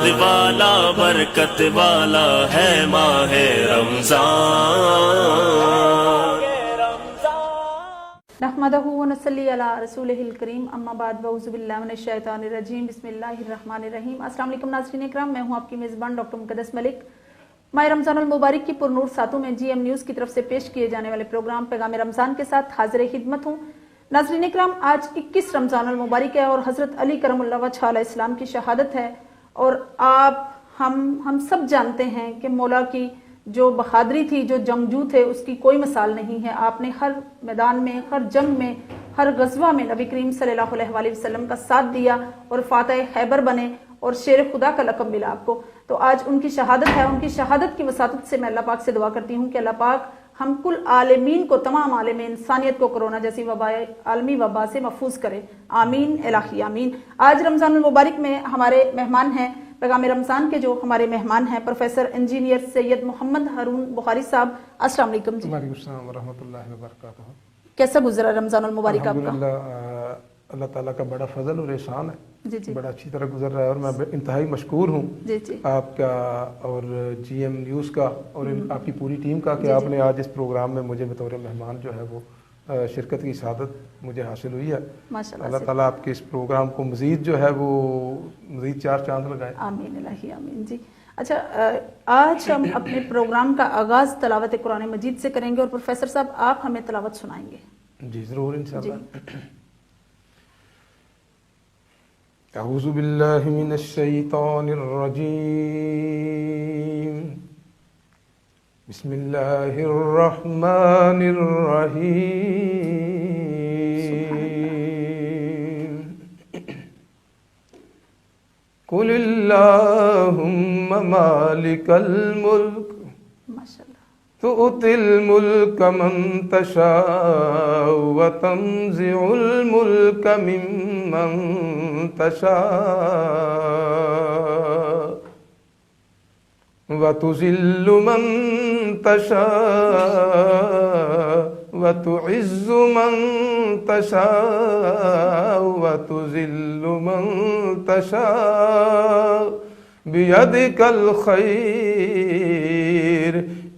رحمت والا برکت والا ہے ماہ رمضان. نحمدہ ونصلی علی رسولہ الکریم، اما بعد، اعوذ باللہ من الشیطان الرجیم، بسم اللہ الرحمن الرحیم. السلام علیکم ناظرین اکرام، میں ہوں آپ کی میزبان ڈاکٹر مقدس ملک. ماہ رمضان المبارک کی پرنور ساتوں میں جی ایم نیوز کی طرف سے پیش کیے جانے والے پروگرام پیغام رمضان کے ساتھ حاضر خدمت ہوں. ناظرین اکرام، آج 21 رمضان المبارک ہے اور حضرت علی کرم اللہ وجہہ علیہ السلام کی شہادت ہے. اور ہم سب جانتے ہیں کہ مولا کی جو بہادری تھی، جو جنگجو تھے، اس کی کوئی مثال نہیں ہے. آپ نے ہر میدان میں، ہر جنگ میں، ہر غزوہ میں نبی کریم صلی اللہ علیہ وآلہ وسلم کا ساتھ دیا اور فاتح خیبر بنے اور شیر خدا کا لقب ملا آپ کو. تو آج ان کی شہادت ہے. ان کی شہادت کی وساطت سے میں اللہ پاک سے دعا کرتی ہوں کہ اللہ پاک ہم کل عالمین کو، تمام عالم انسانیت کو کرونا جیسی وبا، عالمی وبا سے محفوظ کرے. آمین الہی آمین. آج رمضان المبارک میں ہمارے مہمان ہیں، پیغام رمضان کے جو ہمارے مہمان ہیں، پروفیسر انجینئر سید محمد ہارون بخاری صاحب. السلام علیکم جی. وعلیکم السلام ورحمۃ اللہ وبرکاتہ. کیسا گزرا رمضان المبارک آپ کا؟ الحمدللہ، اللہ تعالیٰ کا بڑا فضل اور احسان ہے. جی جی، بڑا اچھی طرح گزر رہا ہے اور میں انتہائی مشکور ہوں جی جی، آپ کا اور جی ایم نیوز کا اور آپ کی پوری ٹیم کا کہ جی آپ جی. نے آج اس پروگرام میں مجھے بطور مہمان جو ہے وہ شرکت کی سعادت مجھے حاصل ہوئی ہے. ماشاء اللہ اللہ سے. تعالیٰ آپ کے اس پروگرام کو مزید جو ہے وہ مزید چار چاند لگائے. آمین الہی آمین. جی اچھا، آج ہم اپنے پروگرام کا آغاز تلاوت قرآن مجید سے کریں گے اور پروفیسر صاحب آپ ہمیں تلاوت سنائیں گے. جی ضرور انشاءاللہ. جی. اعوذ باللہ من الشیطان الرجیم، بسم اللہ الرحمن الرحیم. قل اللہم مالک الملک تؤتی الملک من تشاء وتنزع الملک ممن تشاء وتذل من تشاء وتعز من تشاء وتذل من تشاء بیدک الخیر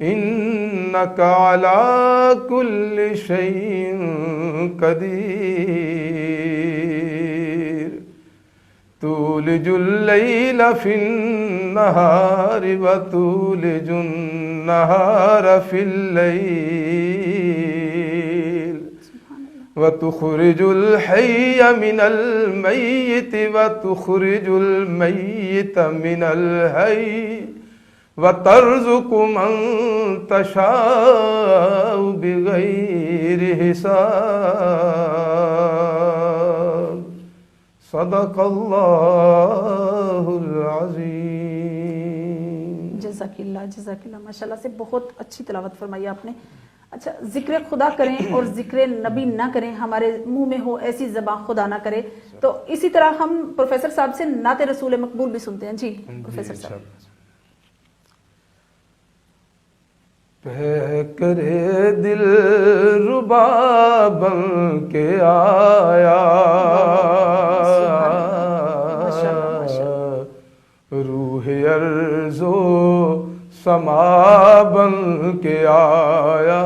انک علی کل شیء قدیر. تولج اللیل فی النہار وتولج النہار فی اللیل وتخرج الحی من المیت وتخرج المیت من الحی وترزق من تشاء بغیر حساب. صدق اللہ العظیم. جزاک اللہ جزاک اللہ. ماشاءاللہ سے بہت اچھی تلاوت فرمائی آپ نے. اچھا، ذکر خدا کریں اور ذکر نبی نہ کریں، ہمارے منہ میں ہو ایسی زبان خدا نہ کرے. تو اسی طرح ہم پروفیسر صاحب سے نعت رسول مقبول بھی سنتے ہیں. جی پروفیسر صاحب. پہ کرے دل ربا بن کے آیا، روح ارض و سما بن کے آیا،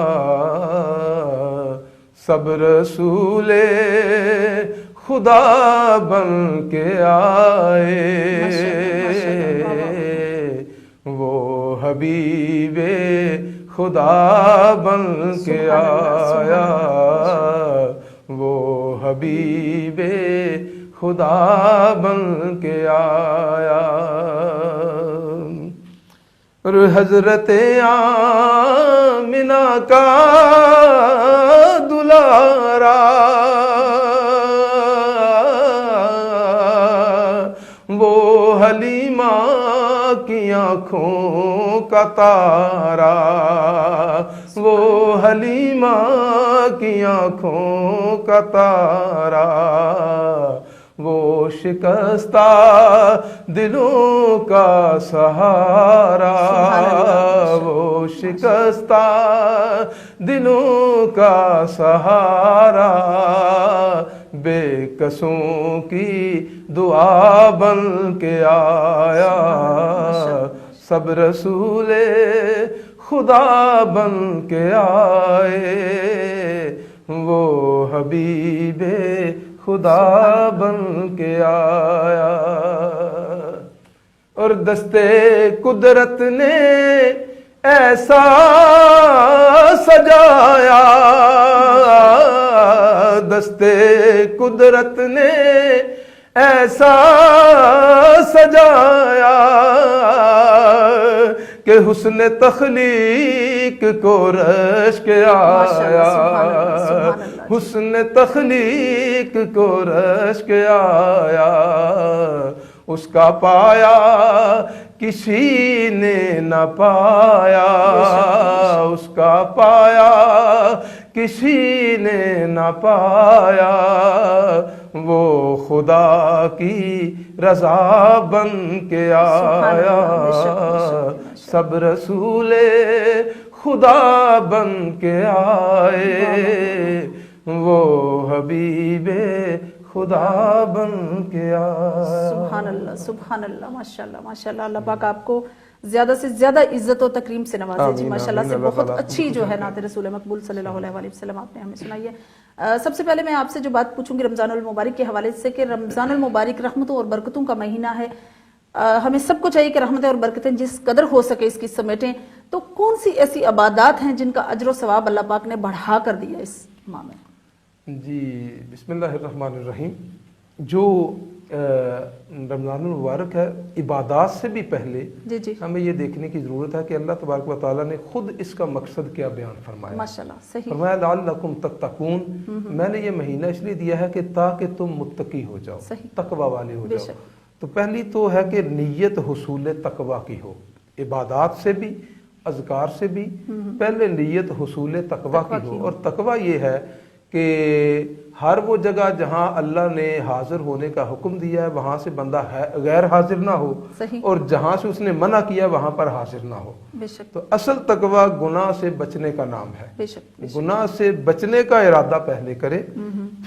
سب رسول خدا بن کے آئے، وہ حبیب خدا بن کے آیا، وہ حبیب خدا بن کے آیا. اور حضرت آمنہ کا دلارا، وہ حلیمہ کی آنکھوں کا تارا، وہ حلیمہ کی آنکھوں کا تارا، وہ شکستہ دلوں کا سہارا، وہ شکستہ دلوں کا سہارا، بے کسوں کی دعا بن کے آیا، سب رسول خدا بن کے آئے، وہ حبیب خدا بن کے آیا، اور دستے قدرت نے ایسا سجایا، دستے قدرت نے ایسا سجایا کہ حسن تخلیق کو رشک آیا، حسن تخلیق کو رشک آیا، اس کا پایا کسی نے نہ پایا، اس کا پایا کسی نے نہ پایا، وہ خدا کی رضا بن کے آیا، سب رسول خدا بن کے آئے، وہ حبیب خدا بن کے آیا۔ سبحان اللہ، سبحان اللہ، ماشاءاللہ ماشاءاللہ، اللہ پاک آپ کو زیادہ سے زیادہ عزت و تکریم سے نوازے جی، ماشاءاللہ سے بہت اچھی جو ہے نعت رسول مقبول صلی اللہ علیہ وآلہ وسلم آپ نے ہمیں سنائی ہے۔ سب سے پہلے میں آپ سے جو بات پوچھوں گی رمضان المبارک کے حوالے سے کہ رمضان المبارک رحمتوں اور برکتوں کا مہینہ ہے، ہمیں سب کو چاہیے کہ رحمتیں اور برکتیں جس قدر ہو سکے اس کی سمیٹیں، تو کون سی ایسی عبادات ہیں جن کا اجر و ثواب اللہ پاک نے بڑھا کر دیا اس ماہ میں؟ جی بسم اللہ الرحمن الرحیم، جو رمضان المبارک ہے، عبادات سے بھی پہلے جی ہمیں یہ دیکھنے کی ضرورت ہے کہ اللہ تبارک و تعالیٰ نے خود اس کا مقصد کیا بیان فرمایا۔ ماشاءاللہ صحیح فرمایا لعلکم تتقون، میں نے یہ مہینہ اس لیے دیا ہے کہ تاکہ تم متقی ہو جاؤ، تقوی والے ہو جاؤ۔ تو پہلی تو ہے کہ نیت حصول تقوی کی ہو، عبادات سے بھی اذکار سے بھی پہلے نیت حصول تقوی کی ہو، اور تقوی یہ ہے کہ ہر وہ جگہ جہاں اللہ نے حاضر ہونے کا حکم دیا ہے وہاں سے بندہ غیر حاضر نہ ہو، اور جہاں سے اس نے منع کیا وہاں پر حاضر نہ ہو۔ تو اصل تقوی گناہ سے بچنے کا نام ہے، گناہ سے بچنے کا ارادہ پہلے کرے،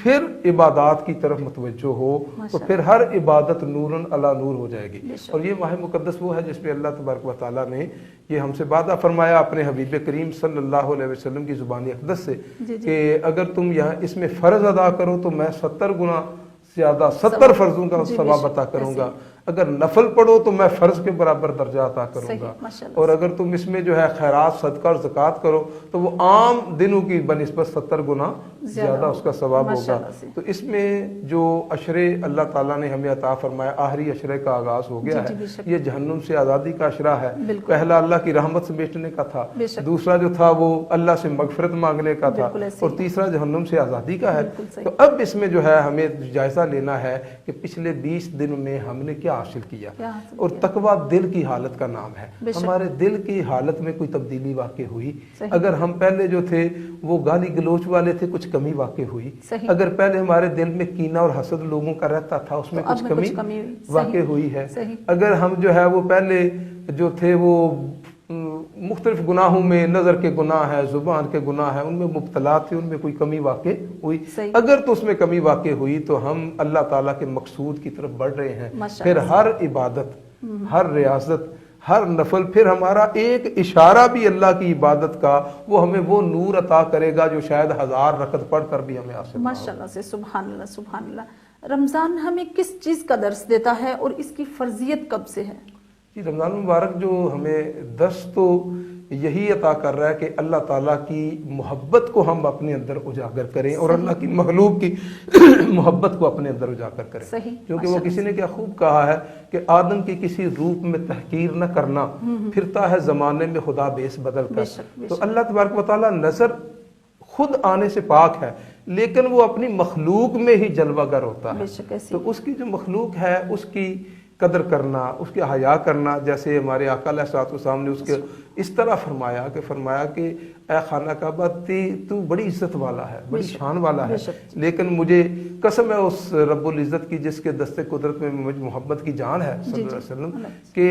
پھر عبادات کی طرف متوجہ ہو، تو پھر ہر عبادت نورن علی نور ہو جائے گی۔ اور یہ ماہ مقدس وہ ہے جس پہ اللہ تبارک و تعالیٰ نے یہ ہم سے وعدہ فرمایا اپنے حبیب کریم صلی اللہ علیہ وسلم کی زبان اقدس سے کہ اگر تم یہاں اس میں فرض ادا کرو تو میں 70 گنا زیادہ 70 فرضوں کا ثواب عطا کروں گا، اگر نفل پڑھو تو میں فرض کے برابر درجہ عطا کروں گا، اور اگر تم اس میں جو ہے خیرات صدقہ اور زکوٰۃ کرو تو وہ عام دنوں کی بنسبت 70 گنا زیادہ اس کا ثواب ہوگا۔ تو اس میں جو عشرے اللہ تعالیٰ نے ہمیں عطا فرمایا، آخری عشرے کا آغاز ہو گیا ہے، یہ جہنم سے آزادی کا عشرہ ہے۔ پہلا اللہ کی رحمت سے بیٹھنے کا تھا، دوسرا جو تھا وہ اللہ سے مغفرت مانگنے کا تھا، اور تیسرا جہنم سے آزادی کا ہے۔ تو اب اس میں جو ہے ہمیں جائزہ لینا ہے کہ پچھلے 20 دنوں میں ہم نے کیا حاصل کیا، اور تقوی دل کی حالت کا نام ہے۔ ہمارے دل کی حالت میں کوئی تبدیلی واقع ہوئی، اگر ہم پہلے جو تھے وہ گالی گلوچ والے تھے کچھ کمی واقع ہوئی، اگر پہلے ہمارے دل میں کینہ اور حسد لوگوں کا رہتا تھا اس میں کچھ کمی واقع ہوئی ہے، اگر ہم جو ہے وہ پہلے جو تھے وہ مختلف گناہوں میں، نظر کے گناہ ہے، زبان کے گناہ ہے، ان میں مبتلا تھے، ان میں کوئی کمی واقع ہوئی، اگر تو اس میں کمی واقع ہوئی تو ہم اللہ تعالیٰ کے مقصود کی طرف بڑھ رہے ہیں۔ پھر ہر عبادت، ہر ریاضت، ہر نفل، پھر ہمارا ایک اشارہ بھی اللہ کی عبادت کا وہ ہمیں وہ نور عطا کرے گا جو شاید 1000 رکعت پڑھ کر بھی ہمیں حاصل نہ ہو۔ ماشاءاللہ سے، سبحان اللہ سبحان اللہ۔ رمضان ہمیں کس چیز کا درس دیتا ہے اور اس کی فرضیت کب سے ہے؟ جی رمضان مبارک جو ہمیں درس تو یہی عطا کر رہا ہے کہ اللہ تعالیٰ کی محبت کو ہم اپنے اندر اجاگر کریں، اور اللہ کی مخلوق کی محبت کو اپنے اندر اجاگر کریں، کیونکہ وہ کسی نے کیا خوب کہا ہے کہ آدم کی کسی روپ میں تحقیر نہ کرنا، پھرتا ہے زمانے میں خدا بیس بدل کر۔ تو اللہ تبارک و تعالیٰ نظر خود آنے سے پاک ہے، لیکن وہ اپنی مخلوق میں ہی جلوہ گر ہوتا ہے، تو اس کی جو مخلوق ہے اس کی قدر کرنا، اس کے حیا کرنا، جیسے ہمارے آقا علیہ الصلوۃ والسلام نے اس کے اس طرح فرمایا کہ اے خانہ کعبہ تو بڑی عزت والا ہے، بڑی شان والا ہے، لیکن مجھے قسم ہے اس رب العزت کی جس کے دستے قدرت میں مجھ محبت کی جان ہے صلی اللہ علیہ وسلم، کہ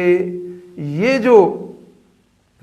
یہ جو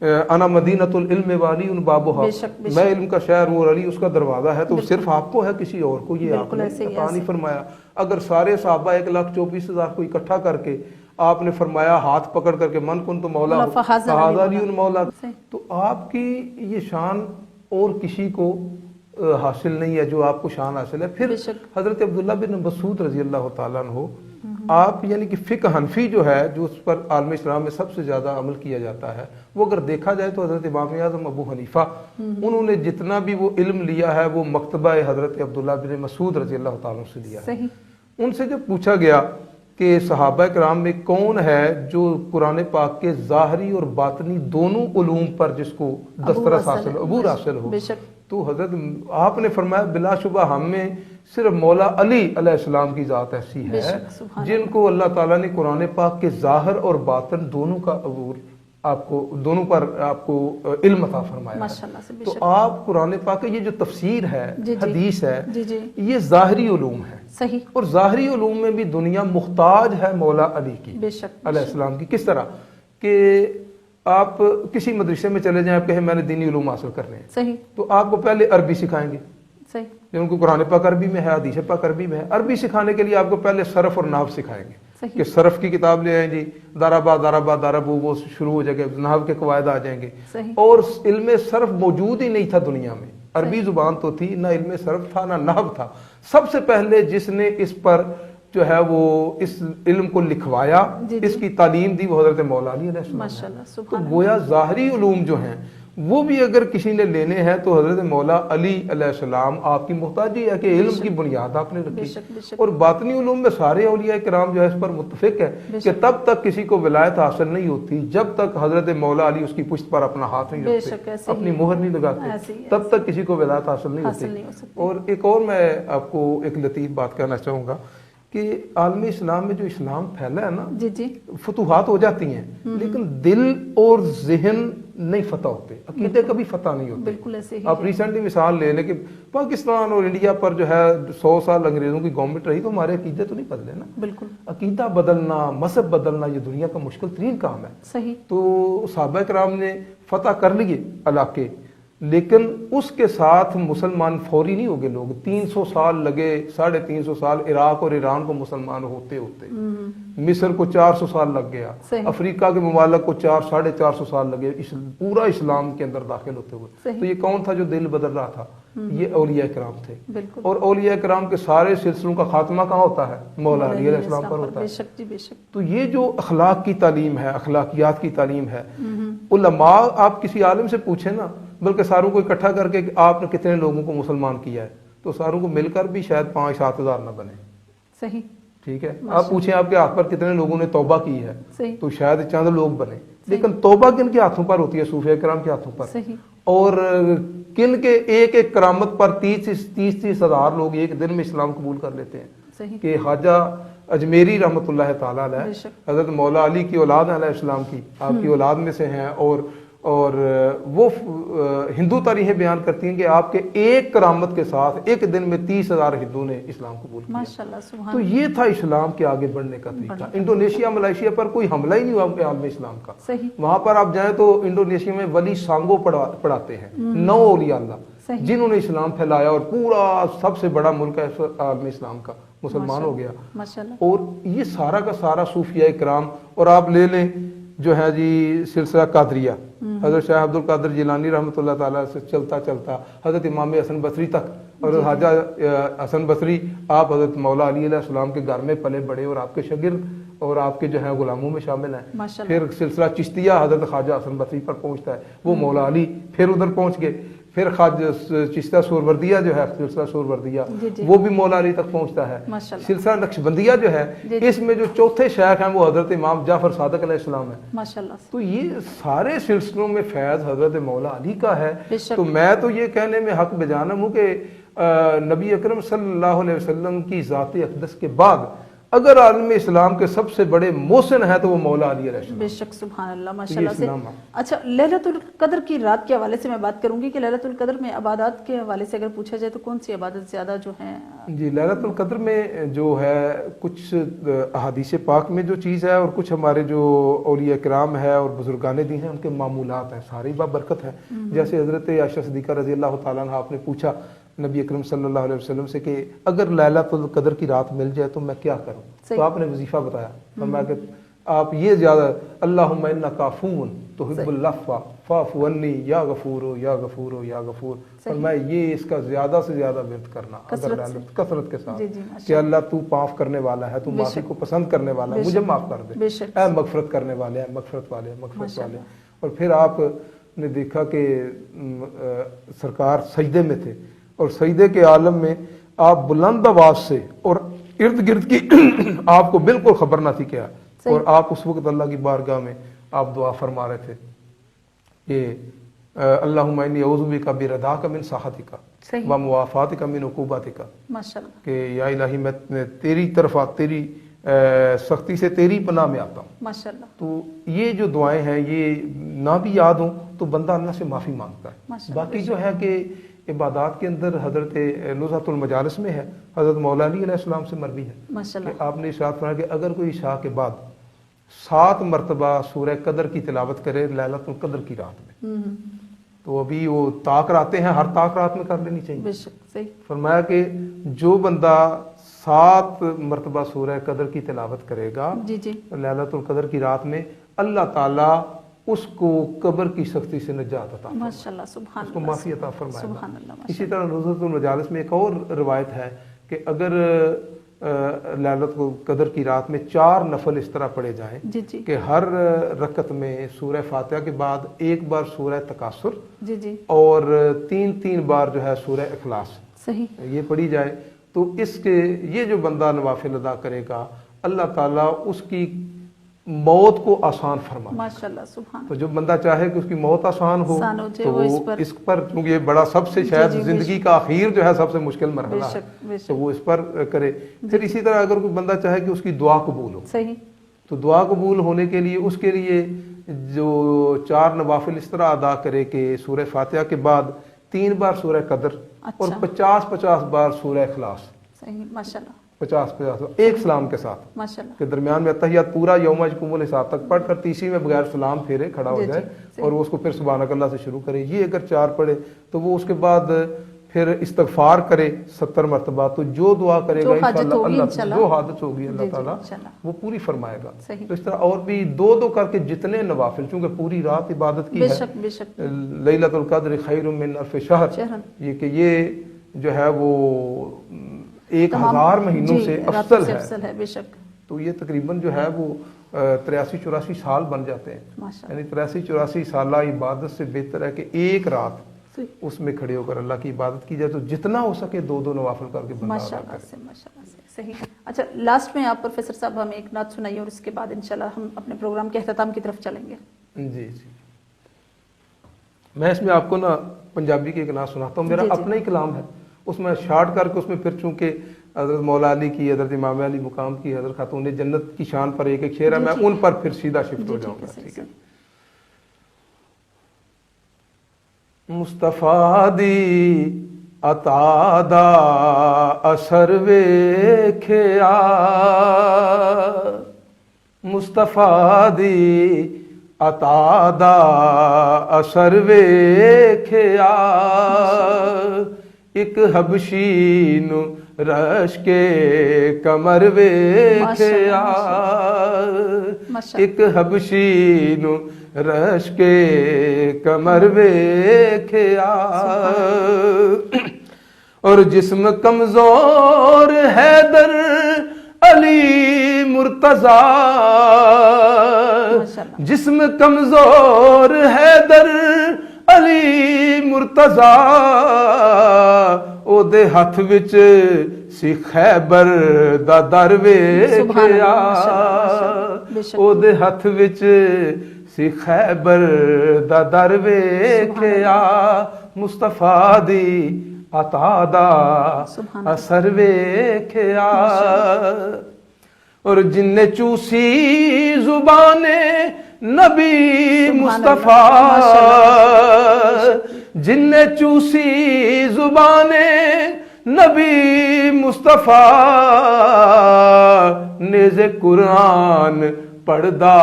انا مدینۃ العلم والی ان بابوہا، میں علم کا شہر ہوں اور علی اس کا دروازہ ہے، تو صرف آپ کو ہے، کسی اور کو یہ آپ نے عطا نہیں فرمایا۔ اگر سارے صحابہ 1,24,000 کو اکٹھا کر کے آپ نے فرمایا ہاتھ پکڑ کر کے من کن تو مولا فہذا علی مولا، تو آپ کی یہ شان اور کسی کو حاصل نہیں ہے جو آپ کو شان حاصل ہے۔ پھر حضرت عبداللہ بن مسعود رضی اللہ تعالیٰ عنہ، آپ یعنی کہ فقہ حنفی جو ہے، جو اس پر عالم اسلام میں سب سے زیادہ عمل کیا جاتا ہے، وہ اگر دیکھا جائے تو حضرت امام اعظم ابو حنیفہ، انہوں نے جتنا بھی وہ علم لیا ہے وہ مکتبہ حضرت عبداللہ بن مسعود رضی اللہ تعالیٰ سے لیا ہے۔ ان سے جب پوچھا گیا کہ صحابہ کرام میں کون ہے جو قرآن پاک کے ظاہری اور باطنی دونوں علوم پر جس کو دسترس حاصل ہو، عبور حاصل ہو، تو حضرت آپ نے فرمایا بلا شبہ ہم میں صرف مولا علی علیہ السلام کی ذات ایسی ہے جن کو اللہ تعالیٰ نے قرآن پاک کے ظاہر اور باطن دونوں کا عبور آپ کو، دونوں پر آپ کو علم عطا فرمایا ہے۔ تو آپ قرآن پاک کی یہ جو تفسیر ہے، حدیث ہے، یہ ظاہری علوم ہے، اور ظاہری علوم میں بھی دنیا محتاج ہے مولا علی کی علیہ السلام کی۔ کس طرح کہ آپ کسی مدرسے میں چلے جائیں، آپ کہیں میں نے دینی علوم حاصل کرنے ہیں، تو آپ کو پہلے عربی سکھائیں گے، ان کو قرآن پاک عربی میں ہے، حدیث پاک عربی میں ہے۔ عربی سکھانے کے لیے آپ کو پہلے صرف اور نحو سکھائیں گے کہ صرف کی کتاب لے آئیں جی، ضربا ضربا ضرب، وہ شروع ہو جائے گا، نحو کے قواعد آ جائیں گے۔ اور علم صرف موجود ہی نہیں تھا دنیا میں، عربی زبان تو تھی، نہ علم صرف تھا، نہ نحو تھا۔ سب سے پہلے جس نے اس پر جو ہے وہ اس علم کو لکھوایا، اس کی تعلیم دی، وہ حضرت مولا علی علیہ السلام۔ تو گویا ظاہری علوم جو ہیں وہ بھی اگر کسی نے لینے ہیں تو حضرت مولا علی علیہ السلام آپ کی محتاجی ہے کہ علم کی بنیاد آپ نے رکھی۔ اور باطنی علوم میں سارے اولیاء کرام جو ہے اس پر متفق ہے کہ تب تک کسی کو ولایت حاصل نہیں ہوتی جب تک حضرت مولا علی اس کی پشت پر اپنا ہاتھ نہیں رکھتے، اپنی مہر نہیں لگاتے، تب تک کسی کو ولایت حاصل نہیں ہوتی۔ اور ایک اور میں آپ کو ایک لطیف بات کہنا چاہوں گا کہ عالم اسلام میں جو اسلام پھیلا ہے نا، فتوحات ہو جاتی ہیں لیکن دل اور ذہن نہیں فتح ہوتے، عقیدے کبھی فتح نہیں ہوتے۔ آپ ریسنٹلی مثال لے لیں کہ پاکستان اور انڈیا پر جو ہے 100 سال انگریزوں کی گورنمنٹ رہی تو ہمارے عقیدے تو نہیں بدلے نا۔ عقیدہ بدلنا، مذہب بدلنا یہ دنیا کا مشکل ترین کام ہے۔ تو صحابہ کرام نے فتح کر لیے علاقے، لیکن اس کے ساتھ مسلمان فوری نہیں ہو گئے، لوگ 300 سال لگے، 350 سال عراق اور ایران کو مسلمان ہوتے ہوتے، مصر کو 400 سال لگ گیا، افریقہ کے ممالک کو 400-450 سال لگے پورا اسلام کے اندر داخل ہوتے ہوئے۔ تو یہ کون تھا جو دل بدل رہا تھا؟ یہ اولیاء کرام تھے۔ اور اولیاء کرام کے سارے سلسلوں کا خاتمہ کہاں ہوتا ہے؟ مولا علی علیہ السلام پر ہوتا ہے۔ تو یہ جو اخلاق کی تعلیم ہے، اخلاقیات کی تعلیم ہے، علماء آپ کسی عالم سے پوچھیں نا، بلکہ ساروں کو اکٹھا کر کے آپ نے کتنے لوگوں کو مسلمان کیا ہے، تو ساروں کو مل کر بھی شاید 5-7 ہزار نہ بنے۔ ٹھیک ہے، آپ پوچھیں آپ کے ہاتھ پر کتنے لوگوں نے توبہ کی ہے، تو شاید چند لوگ بنے، لیکن توبہ کن کے ہاتھوں پر ہوتی ہے؟ صوفیاء کرام کے ہاتھوں پر۔ اور کن کے ایک ایک کرامت پر 30 ہزار لوگ ایک دن میں اسلام قبول کر لیتے ہیں کہ خواجہ اجمیری رحمۃ اللہ تعالیٰ علیہ حضرت مولا علی کی اولاد علیہ السلام کی، آپ کی اولاد میں سے ہیں، اور وہ ہندو تاریخیں بیان کرتی ہیں کہ آپ کے ایک کرامت کے ساتھ ایک دن میں 30,000 ہندو نے اسلام قبول کیا۔ تو یہ تھا اسلام کے آگے بڑھنے کا طریقہ۔ انڈونیشیا، ملائیشیا پر کوئی حملہ ہی نہیں ہوا عالم اسلام کا۔ وہاں پر آپ جائیں تو انڈونیشیا میں ولی سانگو پڑھاتے ہیں، 9 اولیاء اللہ جنہوں نے اسلام پھیلایا، اور پورا سب سے بڑا ملک ہے عالم اسلام کا، مسلمان ہو گیا۔ اور یہ سارا کا سارا صوفیاء کرام۔ اور آپ لے لیں جو ہے جی سلسلہ قادریہ، حضرت شاہ عبد القادر جیلانی رحمۃ اللہ تعالیٰ سے چلتا چلتا حضرت امام حسن بصری تک، اور خواجہ حسن بصری آپ حضرت مولا علی علیہ السلام کے گھر میں پلے بڑے اور آپ کے شاگرد اور آپ کے جو ہے غلاموں میں شامل ہیں۔ پھر سلسلہ چشتیہ حضرت خواجہ حسن بصری پر پہنچتا ہے، وہ مولا علی پھر ادھر پہنچ گئے۔ پھر خواجہ چشتیہ سوروردیہ جو ہے، سلسلہ سوروردیہ وہ بھی مولا علی تک پہنچتا ہے۔ سلسلہ نقشبندیہ جو ہے، اس میں جو چوتھے شیخ ہیں وہ حضرت امام جعفر صادق علیہ السلام ہے۔ تو یہ سارے سلسلوں میں فیض حضرت مولا علی کا ہے۔ تو میں تو یہ کہنے میں حق بجانب ہوں کہ نبی اکرم صلی اللہ علیہ وسلم کی ذات اقدس کے بعد اگر عالم اسلام کے سب سے بڑے محسن ہیں تو وہ مولا علی علیہ السلام. بے شک سبحان اللہ ماشاءاللہ سے. اچھا لیلۃ القدر کی رات کے حوالے سے میں بات کروں گی کہ لیلۃ القدر میں عبادات کے حوالے سے اگر پوچھا جائے تو کون سی عبادت زیادہ جو ہیں؟ جی لیلۃ القدر میں جو ہے کچھ احادیث پاک میں جو چیز ہے اور کچھ ہمارے جو اولیاء کرام ہے اور بزرگان دین ہیں ان کے معمولات ہیں، ساری بابرکت ہے. جیسے حضرت عائشہ صدیقہ رضی اللہ تعالیٰ عنہ آپ نے پوچھا نبی اکرم صلی اللہ علیہ وسلم سے کہ اگر لیلۃ القدر کی رات مل جائے تو میں کیا کروں؟ تو آپ نے وظیفہ بتایا، فرمایا کہ آپ یہ زیادہ اللہم انک عفو تحب العفو فاعف عنی یا غفور یا غفور یا غفور، فرمایا یہ اس کا زیادہ سے زیادہ ورد کرنا کثرت کے ساتھ کہ اللہ تو معاف کرنے والا ہے، تو معافی کو پسند کرنے والا ہے، مجھے معاف کر دے، اے مغفرت کرنے والے، اے مغفرت والے، مغفرت والے. اور پھر آپ نے دیکھا کہ سرکار سجدے میں تھے اور سجدے کے عالم میں آپ بلند آواز سے اور ارد گرد کی آپ کو بالکل خبر نہ تھی کیا، اور آپ اس وقت اللہ کی بارگاہ میں آپ دعا فرما رہے تھے کہ اللہم انی اعوذ بک برضاک من سخطک و معافاتک من عقوبتک، کہ یا الہی میں تیری طرف تیری سختی سے تیری پناہ میں آتا ہوں. ماشاءاللہ. تو یہ جو دعائیں ہیں یہ نہ بھی یاد ہوں تو بندہ اللہ سے معافی مانگتا ہے. باقی جو ہے کہ عبادات کے اندر حضرت نزہۃ المجالس میں ہے، حضرت مولا علی علیہ السلام سے مروی ہے کہ آپ نے ارشاد فرمایا کہ اگر کوئی عشاء کے بعد 7 مرتبہ سورہ قدر کی تلاوت کرے لیلۃ القدر کی رات میں، تو ابھی وہ طاق راتیں ہیں، ہر طاق رات میں کر لینی چاہیے. فرمایا کہ جو بندہ 7 مرتبہ سورہ قدر کی تلاوت کرے گا لیلۃ القدر کی رات میں، اللہ تعالیٰ اس کو قبر کی سختی سے نجات عطا فرمائے، ماشاءاللہ سبحان اس کو معافی عطا فرمائے. سبحان اللہ. اسی طرح نزہۃ المجالس میں ایک اور روایت ہے کہ اگر لیلۃ القدر کی رات میں 4 نفل اس طرح پڑھے جائیں کہ ہر رکعت میں سورہ فاتحہ کے بعد ایک بار سورہ تکاثر اور 3 بار جو ہے سورہ اخلاص یہ پڑھی جائے، تو اس کے یہ جو بندہ نوافل ادا کرے گا اللہ تعالیٰ اس کی موت کو آسان فرما. ماشاءاللہ سبحان. تو جو بندہ چاہے کہ اس کی موت آسان ہو تو وہ اس پر، چونکہ یہ بڑا سب سے شاید زندگی کا اخیر جو ہے سب سے مشکل مرحلہ ہے، تو وہ اس پر کرے. پھر اسی طرح اگر کوئی بندہ چاہے کہ اس کی دعا قبول ہو، تو دعا قبول ہونے کے لیے اس کے لیے جو 4 نوافل اس طرح ادا کرے کہ سورہ فاتحہ کے بعد 3 بار سورہ قدر اور 50 بار سورہ اخلاص. ماشاءاللہ. 50 ایک سلام کے ساتھ کہ درمیان میں اتحیات پورا یوم یقوم الحساب تک پڑھ کر تیسری میں بغیر سلام پھیرے کھڑا ہو جائے اور وہ اس کو پھر سبحانک اللہ سے شروع کرے. یہ اگر 4 پڑھے تو وہ اس کے بعد پھر استغفار کرے 70 مرتبہ، تو جو دعا کرے گا انشاءاللہ اللہ جو حاجت ہوگی اللہ تعالیٰ وہ پوری فرمائے گا. تو اس طرح اور بھی 2 کر کے جتنے نوافل، چونکہ پوری رات عبادت کی ہے، لیلۃ القدر خیر من الف شہر، یہ کہ یہ جو ہے وہ 1000 مہینوں سے افضل ہے. تو یہ تقریباً جو ہے وہ 83-84 سال بن جاتے ہیں. یعنی 83-84 سالہ عبادت سے بہتر ہے کہ ایک رات اس میں کھڑے ہو کر اللہ کی عبادت کی جائے، تو جتنا ہو سکے 2 نوافل کر کے بندہ ادا کرے. ماشاءاللہ سے صحیح. اچھا لاسٹ میں آپ پروفیسر صاحب ہمیں ایک نعت سنائیے اور اس کے بعد انشاءاللہ ہم اپنے پروگرام کے اختتام کی طرف چلیں گے. جی میں اس میں آپ کو نا پنجابی کی ایک نعت سناتا ہوں، میرا اپنا ہی کلام ہے، اس میں شارٹ کر کے اس میں پھر چونکہ حضرت مولا علی کی، حضرت امام علی مقام کی، حضرت خاتون جنت کی شان پر ایک شعر ہے، میں ان پر پھر سیدھا شفٹ ہو جاؤں گا. ٹھیک ہے. مصطفیٰ دی عطا دا اثر ویکھیا، مصطفیٰ دی عطا دا اثر ویکھیا، ایک حبشی نو رش کے کمر ویکھیا، ایک حبشی نو رش کے کمر ویکھیا، اور جسم کمزور حیدر علی مرتضی، جسم کمزور حیدر علی مرتضی، او دے ہاتھ وچ سی خیبر دا در ویکھیا، او دے ہاتھ وچ سی خیبر دا در ویکھیا، مصطفیٰ دی عطا دا اثر ویکھیا، اور جن نے چوسی زبان نبی مصطفیٰ، جن نے چوسی زبان نبی مصطفیٰ، نیز قرآن پڑھدا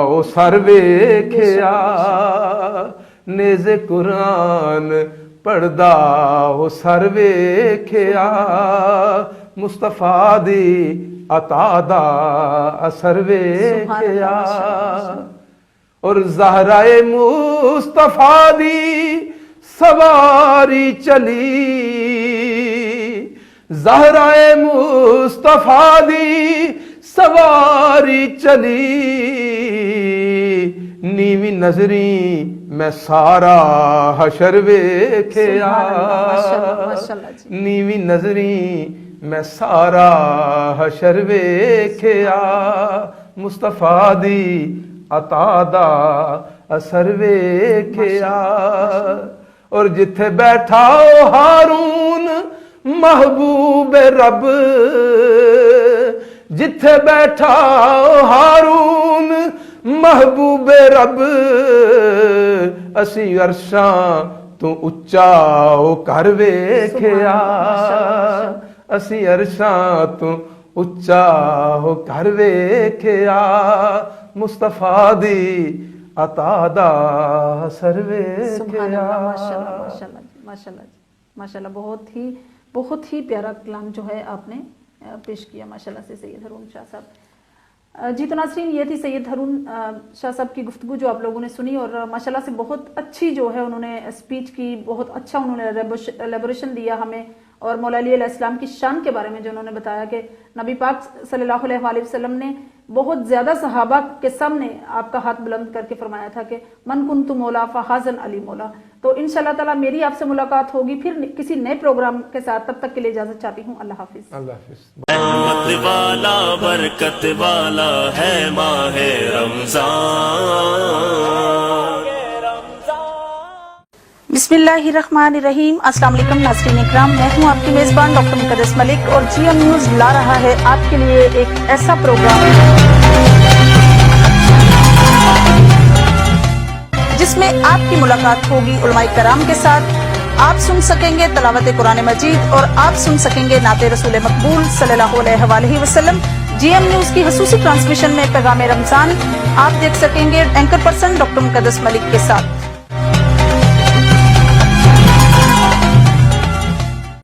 او سر ویکھیا، نیز قرآن پڑھدا او سر ویکھیا، مصطفیٰ دی عطا دا اثر ویکھیا، اور زہرائے مصطفیٰ دی سواری چلی، زہرائے مصطفیٰ دی سواری چلی، نیوی نظری میں سارا حشر ویکھیا، نیوی نظری میں سارا حشر ویکھیا، مصطفیٰ دی عطا دا اثر ویکھیا، اور جتھے بیٹھا ہارون محبوب رب، جتھے بیٹھا ہارون محبوب رب، اسی عرشاں تو اچا او کر ویکھیا، اسی عرشاں تو اچا او کر ویکھیا، مصطفیٰ دی عطا دا اثر ویکھیا۔ ماشاءاللہ بہت ہی پیارا کلام جو ہے آپ نے پیش کیا ماشاءاللہ سے سید ہارون شاہ صاحب جی۔ تو ناظرین یہ تھی سید ہارون شاہ صاحب کی گفتگو جو آپ لوگوں نے سنی، اور ماشاءاللہ سے بہت اچھی جو ہے انہوں نے اسپیچ کی، بہت اچھا انہوں نے ایلیبوریشن دیا ہمیں، اور مولا علی علیہ السلام کی شان کے بارے میں جو انہوں نے بتایا کہ نبی پاک صلی اللہ علیہ وآلہ وسلم نے بہت زیادہ صحابہ کے سامنے آپ کا ہاتھ بلند کر کے فرمایا تھا کہ من کنت مولا فحازن علی مولا۔ تو انشاءاللہ تعالیٰ میری آپ سے ملاقات ہوگی پھر کسی نئے پروگرام کے ساتھ، تب تک کے لیے اجازت چاہتی ہوں، اللہ حافظ۔ اللہ حافظ۔ رحمت والا برکت والا ہے ماہ رمضان۔ بسم اللہ الرحمن الرحیم۔ السلام علیکم ناظرین اکرام، میں ہوں آپ کی میزبان ڈاکٹر مقدس ملک، اور جی ایم نیوز لا رہا ہے آپ کے لیے ایک ایسا پروگرام جس میں آپ کی ملاقات ہوگی علماء کرام کے ساتھ، آپ سن سکیں گے تلاوت قرآن مجید، اور آپ سن سکیں گے نعت رسول مقبول صلی اللہ علیہ وآلہ وسلم۔ جی ایم نیوز کی خصوصی ٹرانسمیشن میں پیغام رمضان آپ دیکھ سکیں گے اینکر پرسن ڈاکٹر مقدس ملک کے ساتھ۔